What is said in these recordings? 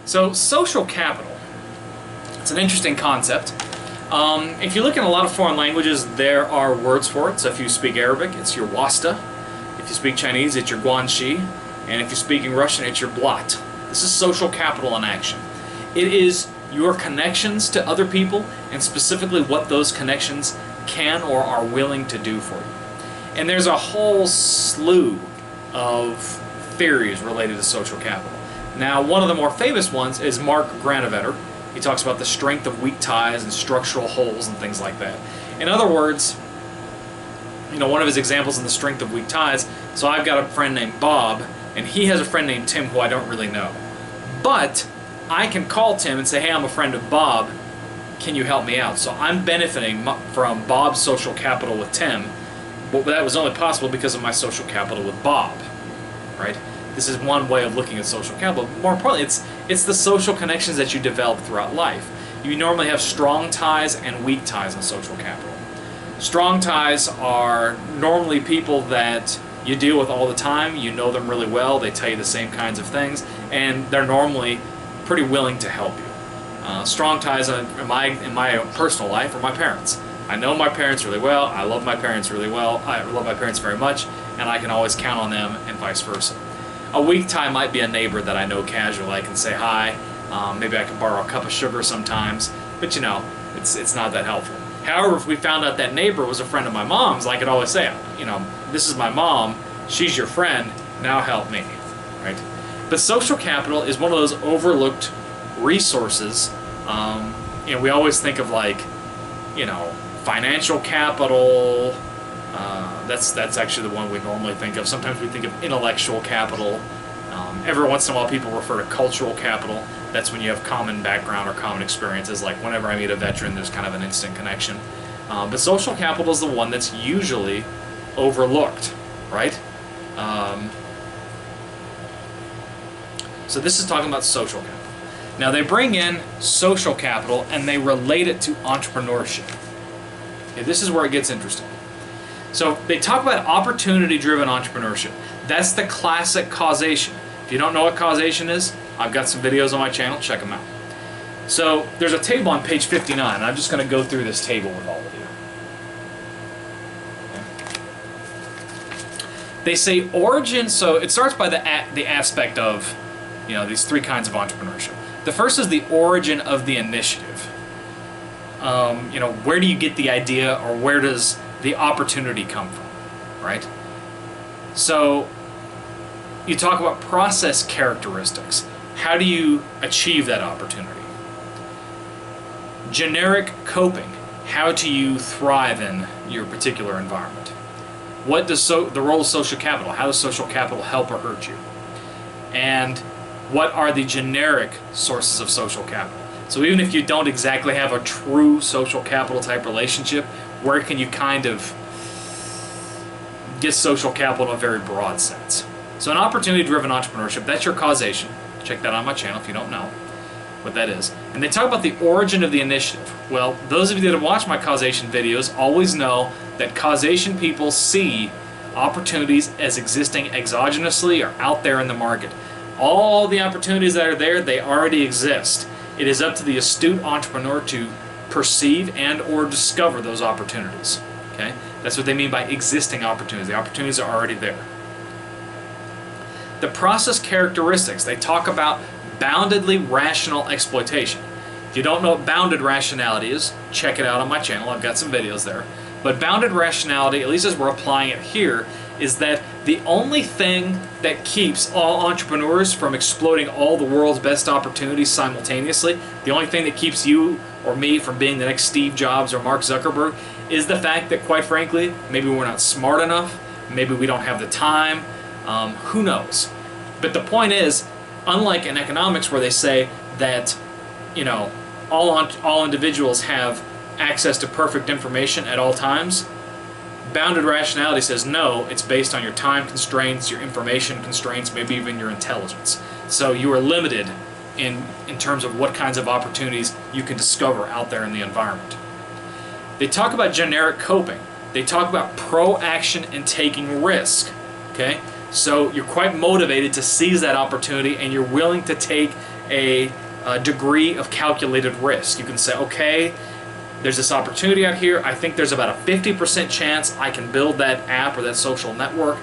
So social capital, it's an interesting concept. If you look in a lot of foreign languages, there are words for it. So if you speak Arabic, it's your wasta. If you speak Chinese, it's your guanxi. And if you're speaking Russian, it's your blat. This is social capital in action. It is your connections to other people, and specifically what those connections can or are willing to do for you. And there's a whole slew of theories related to social capital. Now, one of the more famous ones is Mark Granovetter. He talks about the strength of weak ties and structural holes and things like that. In other words, one of his examples in the strength of weak ties, so I've got a friend named Bob, and he has a friend named Tim who I don't really know. But I can call Tim and say, hey, I'm a friend of Bob, can you help me out? So I'm benefiting from Bob's social capital with Tim, but that was only possible because of my social capital with Bob, right? This is one way of looking at social capital. More importantly, it's the social connections that you develop throughout life. You normally have strong ties and weak ties in social capital. Strong ties are normally people that you deal with all the time, you know them really well, they tell you the same kinds of things, and they're normally pretty willing to help you. Strong ties in my personal life are my parents. I know my parents really well, I love my parents really well, I love my parents very much, and I can always count on them, and vice versa. A weak tie might be a neighbor that I know casually. I can say hi, maybe I can borrow a cup of sugar sometimes, but it's not that helpful. However, if we found out that neighbor was a friend of my mom's, I could always say, this is my mom, she's your friend, now help me, right? But social capital is one of those overlooked resources. We always think of financial capital. That's actually the one we normally think of. Sometimes we think of intellectual capital. Every once in a while people refer to cultural capital. That's when you have common background or common experiences. Like whenever I meet a veteran, there's kind of an instant connection. But social capital is the one that's usually overlooked, right? So this is talking about social capital. Now they bring in social capital and they relate it to entrepreneurship. Okay, this is where it gets interesting. So they talk about opportunity-driven entrepreneurship. That's the classic causation. If you don't know what causation is, I've got some videos on my channel, check them out. So there's a table on page 59, and I'm just going to go through this table with all of you. Okay. They say origin, so it starts by the aspect of, these three kinds of entrepreneurship. The first is the origin of the initiative. Where do you get the idea, or where does the opportunity come from, right? So you talk about process characteristics. How do you achieve that opportunity? Generic coping. How do you thrive in your particular environment? What does the role of social capital? How does social capital help or hurt you? And what are the generic sources of social capital? So even if you don't exactly have a true social capital type relationship, where can you kind of get social capital in a very broad sense? So an opportunity-driven entrepreneurship, that's your causation. Check that on my channel if you don't know what that is. And they talk about the origin of the initiative. Well, those of you that have watched my causation videos always know that causation people see opportunities as existing exogenously or out there in the market. All the opportunities that are there, they already exist. It is up to the astute entrepreneur to perceive and or discover those opportunities. Okay? That's what they mean by existing opportunities. The opportunities are already there. The process characteristics, they talk about boundedly rational exploitation. If you don't know what bounded rationality is, check it out on my channel. I've got some videos there. But bounded rationality, at least as we're applying it here, is that the only thing that keeps all entrepreneurs from exploiting all the world's best opportunities simultaneously, the only thing that keeps you or me from being the next Steve Jobs or Mark Zuckerberg, is the fact that, quite frankly, maybe we're not smart enough, maybe we don't have the time, who knows? But the point is, unlike in economics where they say that, all individuals have access to perfect information at all times, bounded rationality says no, it's based on your time constraints, your information constraints, maybe even your intelligence. So you are limited in terms of what kinds of opportunities you can discover out there in the environment. They talk about generic coping. They talk about pro-action and taking risk. Okay? So you're quite motivated to seize that opportunity and you're willing to take a degree of calculated risk. You can say, okay, there's this opportunity out here. I think there's about a 50% chance I can build that app or that social network,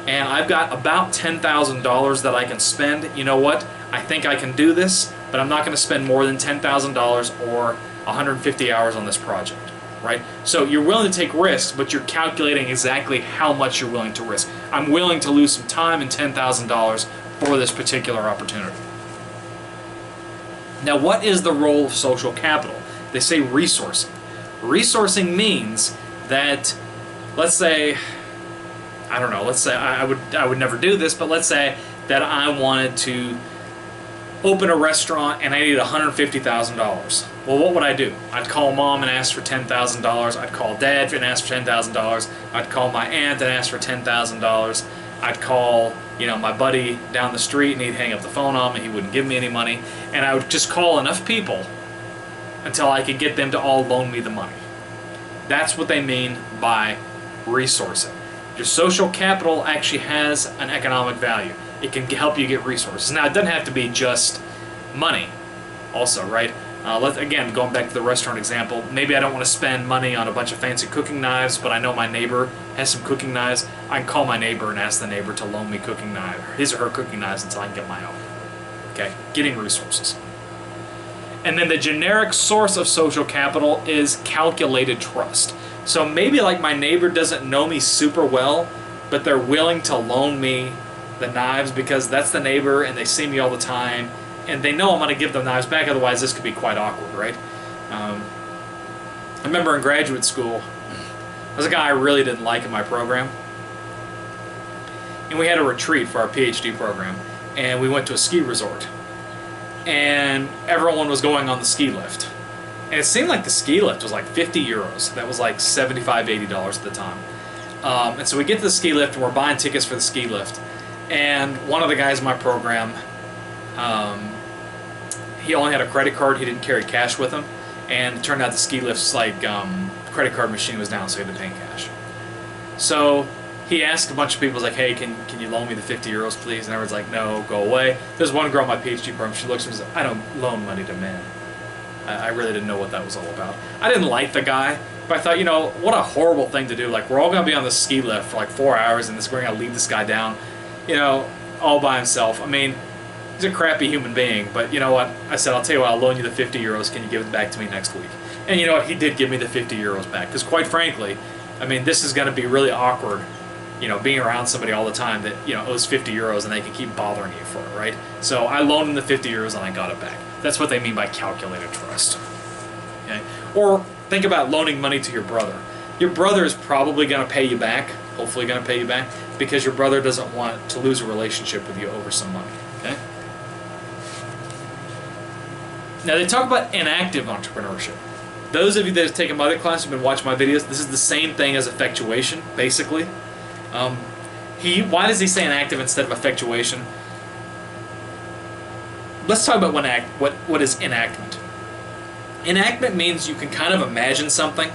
and I've got about $10,000 that I can spend. You know what? I think I can do this, but I'm not going to spend more than $10,000 or 150 hours on this project, right? So you're willing to take risks, but you're calculating exactly how much you're willing to risk. I'm willing to lose some time and $10,000 for this particular opportunity. Now, what is the role of social capital? They say resourcing. Resourcing means that, let's say, I don't know, let's say I would never do this, but let's say that I wanted to open a restaurant and I needed $150,000. Well, what would I do? I'd call mom and ask for $10,000. I'd call dad and ask for $10,000. I'd call my aunt and ask for $10,000. I'd call, my buddy down the street and he'd hang up the phone on me. He wouldn't give me any money. And I would just call enough people until I could get them to all loan me the money. That's what they mean by resourcing. Your social capital actually has an economic value. It can help you get resources. Now, it doesn't have to be just money also, right? Again, going back to the restaurant example, maybe I don't want to spend money on a bunch of fancy cooking knives, but I know my neighbor has some cooking knives. I can call my neighbor and ask the neighbor to loan me cooking knives, his or her cooking knives, until I can get my own. Okay, getting resources. And then the generic source of social capital is calculated trust. So maybe like my neighbor doesn't know me super well, but they're willing to loan me the knives because that's the neighbor and they see me all the time and they know I'm going to give them knives back, otherwise this could be quite awkward, right? I remember in graduate school, there was a guy I really didn't like in my program, and we had a retreat for our PhD program, and we went to a ski resort, and everyone was going on the ski lift. And it seemed like the ski lift was like 50 euros. That was like $75, $80 at the time. And so we get to the ski lift and we're buying tickets for the ski lift. And one of the guys in my program, he only had a credit card. He didn't carry cash with him. And it turned out the ski lift's credit card machine was down, so he had to pay in cash. So he asked a bunch of people, like, hey, can you loan me the 50 euros, please? And everyone's like, no, go away. There's one girl in my PhD program, she looks at me and says, I don't loan money to men. I really didn't know what that was all about. I didn't like the guy, but I thought, what a horrible thing to do. Like, we're all going to be on this ski lift for like 4 hours, and we're going to leave this guy down, all by himself. I mean, he's a crappy human being, but you know what? I said, I'll tell you what, I'll loan you the 50 euros. Can you give it back to me next week? And you know what? He did give me the 50 euros back, because quite frankly, I mean, this is going to be really awkward, being around somebody all the time that, owes 50 euros and they can keep bothering you for it, right? So I loaned him the 50 euros and I got it back. That's what they mean by calculated trust. Okay? Or think about loaning money to your brother. Your brother is probably going to pay you back, hopefully going to pay you back, because your brother doesn't want to lose a relationship with you over some money. Okay? Now they talk about inactive entrepreneurship. Those of you that have taken my other class, who've been watching my videos, this is the same thing as effectuation, basically. Why does he say inactive instead of effectuation? Let's talk about what is enactment. Enactment means you can kind of imagine something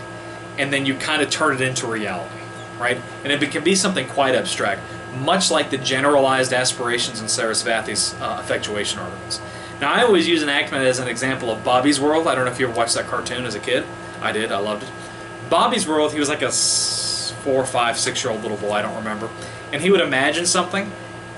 and then you kind of turn it into reality, right? And it can be something quite abstract, much like the generalized aspirations in Sarasvathi's effectuation articles. Now, I always use enactment as an example of Bobby's World. I don't know if you ever watched that cartoon as a kid. I did. I loved it. Bobby's World, he was like a 4, 5, 6-year-old little boy, I don't remember. And he would imagine something,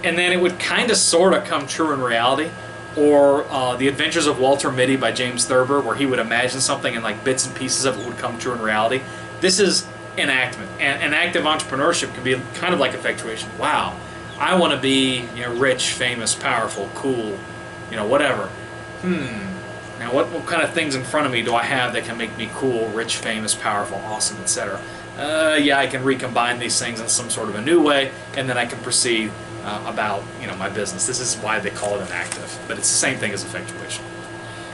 and then it would kind of sort of come true in reality. Or The Adventures of Walter Mitty by James Thurber, where he would imagine something and like bits and pieces of it would come true in reality. This is enactment. And active entrepreneurship can be kind of like effectuation. Wow, I want to be rich, famous, powerful, cool, whatever. Now what kind of things in front of me do I have that can make me cool, rich, famous, powerful, awesome, etc.? Yeah, I can recombine these things in some sort of a new way, and then I can proceed about my business. This is why they call it enactive, but it's the same thing as effectuation.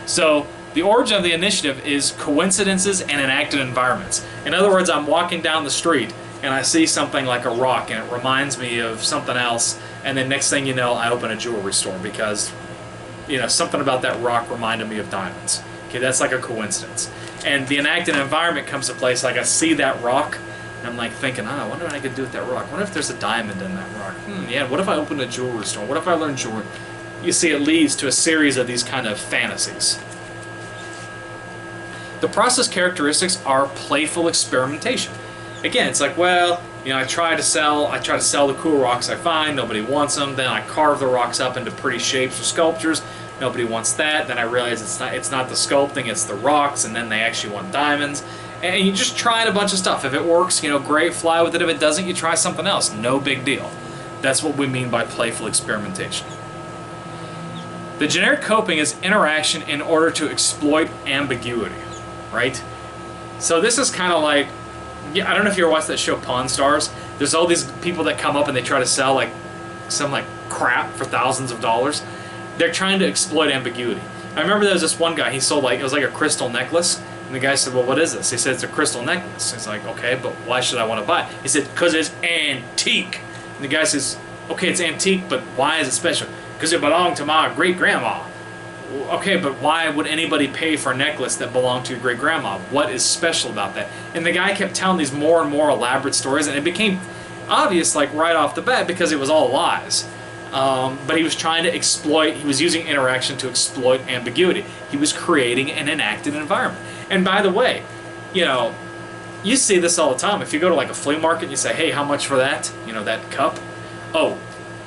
So the origin of the initiative is coincidences and enacted environments. In other words, I'm walking down the street and I see something like a rock and it reminds me of something else, and then next thing you know, I open a jewelry store because something about that rock reminded me of diamonds. Okay, that's like a coincidence. And the enacted environment comes to place, like I see that rock, and I'm like thinking, I wonder what I could do with that rock. I wonder if there's a diamond in that rock. Yeah, what if I opened a jewelry store? What if I learned jewelry? you see it leads to a series of these kind of fantasies. The process characteristics are playful experimentation. Again, it's like, well, you know, I try to sell the cool rocks I find, nobody wants them, then I carve the rocks up into pretty shapes or sculptures, nobody wants that, then I realize it's not the sculpting, it's the rocks, and then they actually want diamonds. And you just try a bunch of stuff. If it works, you know, great, fly with it. If it doesn't, you try something else. No big deal. That's what we mean by playful experimentation. The generic coping is interaction in order to exploit ambiguity, right? So this is kind of like, yeah, I don't know if you ever watched that show Pawn Stars. There's all these people that come up and they try to sell like some like crap for thousands of dollars. They're trying to exploit ambiguity. I remember there was this one guy, he sold like, it was like a crystal necklace. And the guy said, well, what is this? He said, it's a crystal necklace. He's like, okay, but why should I want to buy it? He said, because it's antique. And the guy says, okay, it's antique, but why is it special? Because it belonged to my great-grandma. Okay, but why would anybody pay for a necklace that belonged to your great-grandma? What is special about that? And the guy kept telling these more and more elaborate stories, and it became obvious like right off the bat because it was all lies. But he was trying to exploit, he was using interaction to exploit ambiguity. He was creating an enacted environment. And by the way, you know, you see this all the time. If you go to like a flea market and you say, hey, how much for that? You know, that cup? Oh,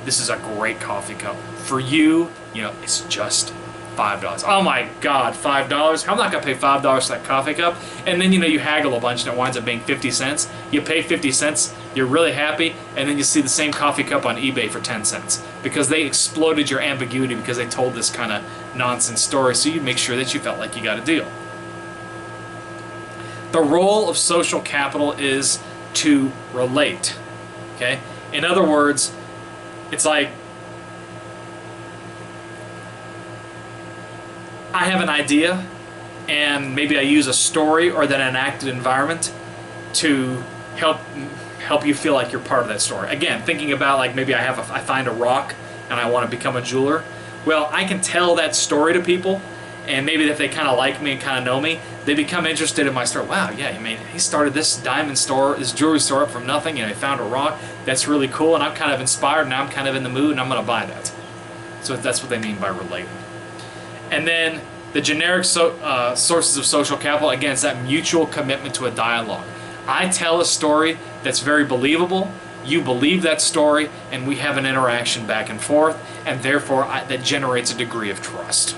this is a great coffee cup. For you, you know, it's just $5. Oh my God, $5? I'm not gonna pay $5 for that coffee cup. And then, you know, you haggle a bunch and it winds up being 50 cents. You pay 50 cents, you're really happy, and then you see the same coffee cup on eBay for 10 cents. Because they exploited your ambiguity because they told this kind of nonsense story, so you make sure that you felt like you got a deal. The role of social capital is to relate, okay? In other words, it's like, I have an idea, and maybe I use a story or that enacted environment to help you feel like you're part of that story. Again, thinking about like maybe I find a rock and I want to become a jeweler. Well, I can tell that story to people, and maybe if they kind of like me and kind of know me, they become interested in my story. Wow, yeah, I mean, he started this diamond store, this jewelry store up from nothing, and he found a rock. That's really cool, and I'm kind of inspired, and I'm kind of in the mood, and I'm going to buy that. So that's what they mean by relating. And then the generic sources of social capital, again, it's that mutual commitment to a dialogue. I tell a story that's very believable, you believe that story, and we have an interaction back and forth, and therefore that generates a degree of trust.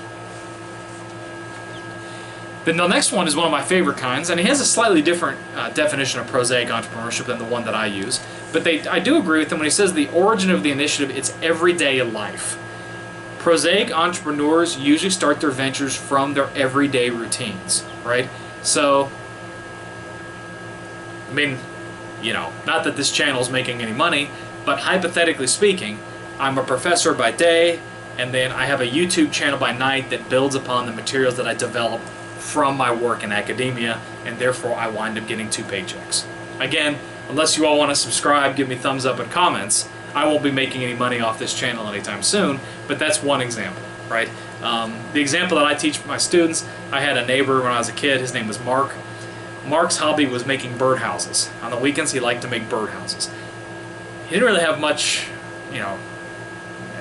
Then the next one is one of my favorite kinds, and it has a slightly different definition of prosaic entrepreneurship than the one that I use. But I do agree with him when he says the origin of the initiative, it's everyday life. Prosaic entrepreneurs usually start their ventures from their everyday routines, right? So, I mean, you know, not that this channel is making any money, but hypothetically speaking, I'm a professor by day, and then I have a YouTube channel by night that builds upon the materials that I develop from my work in academia, and therefore I wind up getting 2 paychecks. Again, unless you all want to subscribe, give me thumbs up and comments, I won't be making any money off this channel anytime soon, but that's one example, right? The example that I teach my students, I had a neighbor when I was a kid, his name was Mark. Mark's hobby was making birdhouses. On the weekends, he liked to make birdhouses. He didn't really have much, you know,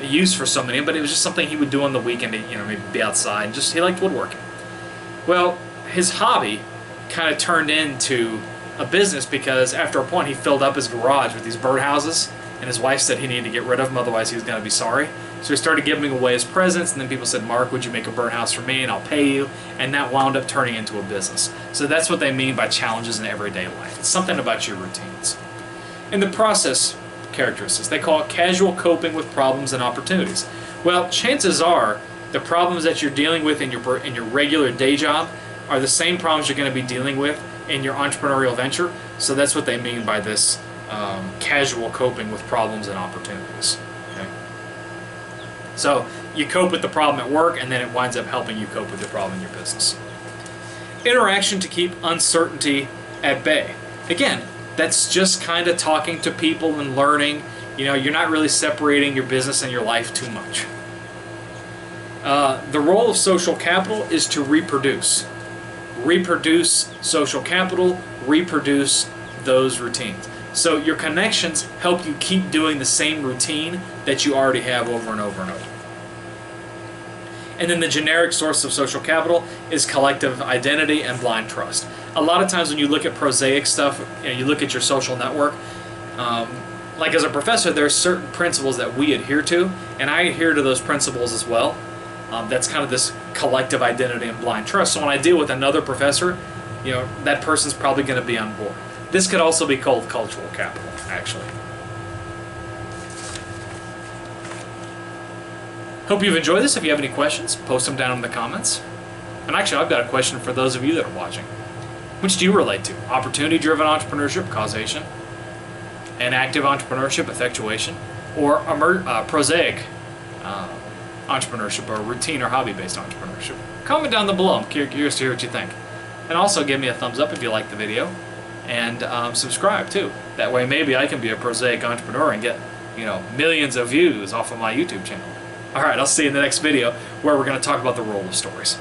use for so many, but it was just something he would do on the weekend, you know, maybe be outside, and just he liked woodworking. Well, his hobby kind of turned into a business because after a point he filled up his garage with these birdhouses, and his wife said he needed to get rid of them, otherwise he was going to be sorry. So he started giving away as presents, and then people said, Mark, would you make a birdhouse for me, and I'll pay you, and that wound up turning into a business. So that's what they mean by challenges in everyday life. It's something about your routines. In the process characteristics, they call it casual coping with problems and opportunities. Well, chances are the problems that you're dealing with in your regular day job are the same problems you're going to be dealing with in your entrepreneurial venture. So that's what they mean by this casual coping with problems and opportunities. Okay? So you cope with the problem at work, and then it winds up helping you cope with the problem in your business. Interaction to keep uncertainty at bay. Again, that's just kind of talking to people and learning. You know, you're not really separating your business and your life too much. The role of social capital is to reproduce. Reproduce social capital, reproduce those routines. So your connections help you keep doing the same routine that you already have over and over and over. And then the generic source of social capital is collective identity and blind trust. A lot of times when you look at prosaic stuff, you look at your social network, like as a professor, there are certain principles that we adhere to, and I adhere to those principles as well. That's kind of this collective identity and blind trust. So when I deal with another professor, that person's probably going to be on board. This could also be called cultural capital, actually. Hope you've enjoyed this. If you have any questions, post them down in the comments. And actually, I've got a question for those of you that are watching. Which do you relate to? Opportunity-driven entrepreneurship, causation, and active entrepreneurship, effectuation, or prosaic entrepreneurship, or routine or hobby-based entrepreneurship? Comment down below. I'm curious to hear what you think. And also give me a thumbs up if you like the video, and subscribe too. That way maybe I can be a prosaic entrepreneur and get millions of views off of my YouTube channel. Alright, I'll see you in the next video where we're going to talk about the role of stories.